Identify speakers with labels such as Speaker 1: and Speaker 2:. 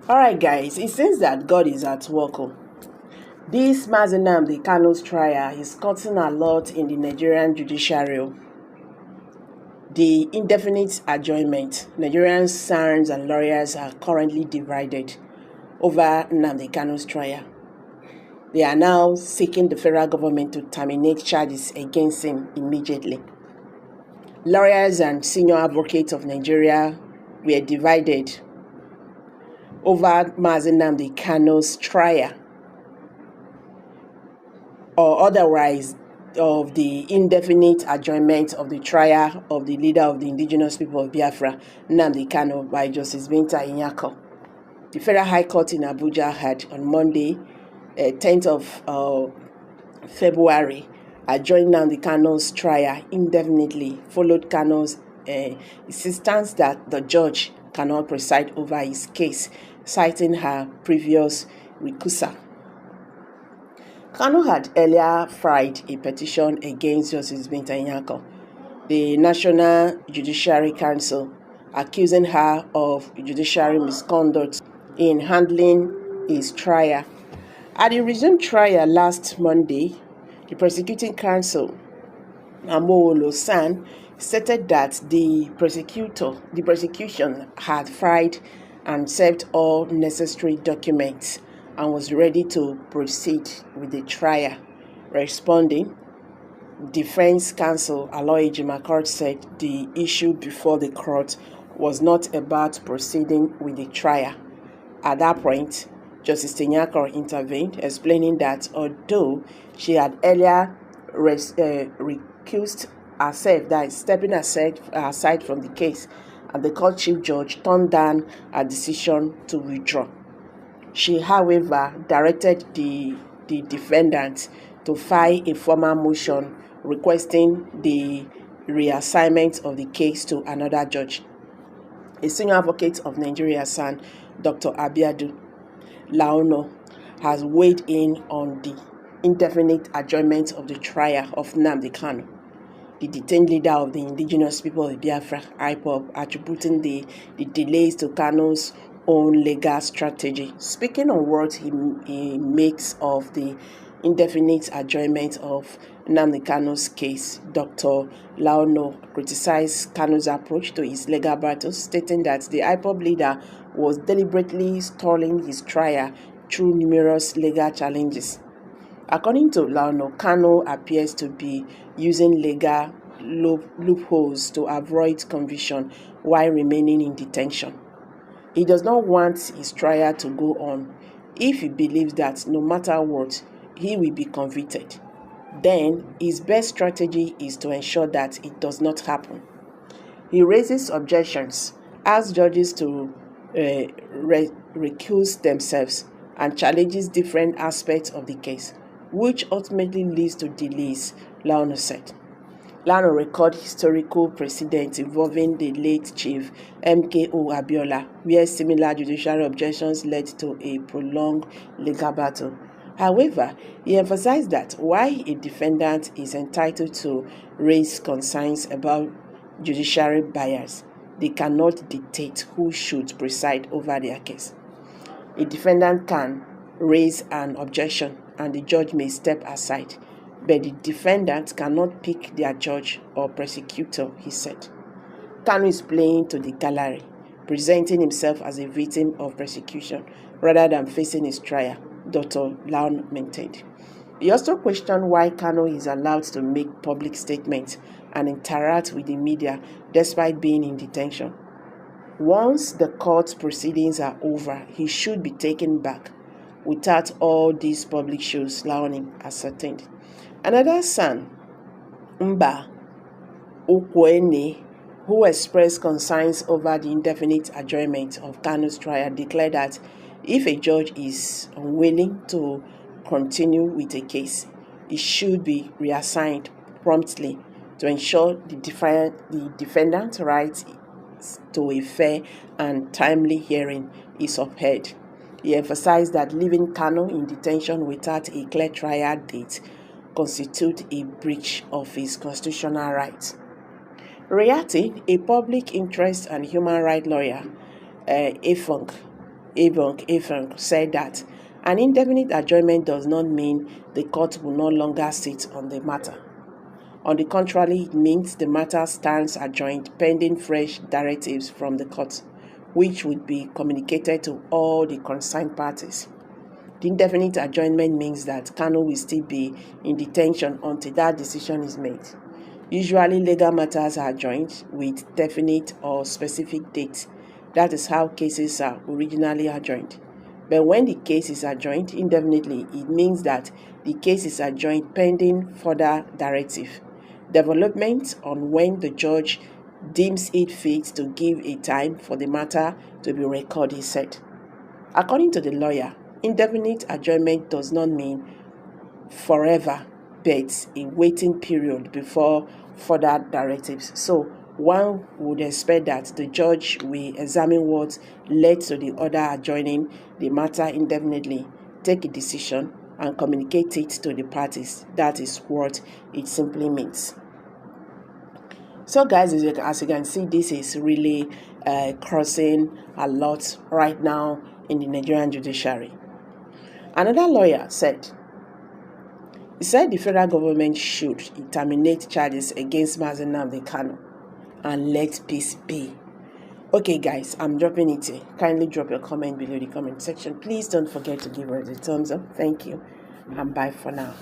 Speaker 1: Alright guys, it seems that God is at work. This Nnamdi Kano's trial is causing a lot in the Nigerian judiciary. The indefinite adjournment. Nigerian SANs and lawyers are currently divided over Nnamdi Kano's trial. They are now seeking the federal government to terminate charges against him immediately. Lawyers and senior advocates of Nigeria were divided over Nnamdi Kano's trial, or otherwise of the indefinite adjournment of the trial of the leader of the indigenous people of Biafra, Nnamdi Kanu, by Justice Binta Inyako. The Federal High Court in Abuja had on Monday, 10th of February, adjourned Nnamdi Kanu's trial indefinitely, followed Kanu's insistence that the judge cannot preside over his case, citing her previous recusal. Kanu had earlier filed a petition against Justice Binta Inyako, the National Judiciary Council, accusing her of judiciary misconduct in handling his trial. At the resumed trial last Monday, the prosecuting counsel, San, stated that the prosecution had filed and served all necessary documents and was ready to proceed with the trial. Responding, defense counsel Aloy Ejimakor said the issue before the court was not about proceeding with the trial. At that point, Justice Inyako intervened, explaining that although she had earlier recused herself, that is, stepping aside from the case, and the court chief judge turned down her decision to withdraw. She, however, directed the defendant to file a formal motion requesting the reassignment of the case to another judge. A senior advocate of Nigeria SAN, Dr. Abiadu Laono, has weighed in on the indefinite adjournment of the trial of Nnamdi Kanu, the detained leader of the indigenous people of Biafra, IPOB, attributing the delays to Kanu's own legal strategy. Speaking on what he makes of the indefinite adjournment of Nnamdi Kanu's case, Dr. Laono criticized Kanu's approach to his legal battles, stating that the IPOB leader was deliberately stalling his trial through numerous legal challenges. According to Laono, Kanu appears to be using legal loopholes to avoid conviction while remaining in detention. He does not want his trial to go on if he believes that no matter what, he will be convicted. Then his best strategy is to ensure that it does not happen. He raises objections, asks judges to recuse themselves, and challenges different aspects of the case, which ultimately leads to delays, Laono said. Laono recorded historical precedents involving the late Chief MKO Abiola, where similar judiciary objections led to a prolonged legal battle. However, he emphasized that while a defendant is entitled to raise concerns about judiciary bias, they cannot dictate who should preside over their case. A defendant can raise an objection and the judge may step aside, but the defendant cannot pick their judge or prosecutor, he said. Kanu is playing to the gallery, presenting himself as a victim of persecution rather than facing his trial, Dr. Laon maintained. He also questioned why Kanu is allowed to make public statements and interact with the media despite being in detention. Once the court proceedings are over, he should be taken back without all these public shows, Laoning ascertained. Another son, Mba Okwene, who expressed concerns over the indefinite adjournment of Kanu's trial, declared that if a judge is unwilling to continue with a case, it should be reassigned promptly to ensure the defendant's right to a fair and timely hearing is upheld. He emphasized that leaving Kanu in detention without a clear trial date constitutes a breach of his constitutional rights. Reacting, a public interest and human rights lawyer, Efong Efeng said that an indefinite adjournment does not mean the court will no longer sit on the matter. On the contrary, it means the matter stands adjourned pending fresh directives from the court, which would be communicated to all the concerned parties. The indefinite adjournment means that Kanu will still be in detention until that decision is made. Usually, legal matters are adjourned with definite or specific dates. That is how cases are originally adjourned. But when the case is adjourned indefinitely, it means that the case is adjourned pending further directive. Development on when the judge deems it fit to give a time for the matter to be recorded, he said. According to the lawyer, indefinite adjournment does not mean forever, but a waiting period before further directives. So one would expect that the judge will examine what led to the order adjourning the matter indefinitely, take a decision, and communicate it to the parties. That is what it simply means. So guys, as you can see, this is really crossing a lot right now in the Nigerian judiciary. Another lawyer said, the federal government should terminate charges against Nnamdi Kanu and let peace be. Okay guys, I'm dropping it here. Kindly drop your comment below the comment section. Please don't forget to give us a thumbs up. Thank you and bye for now.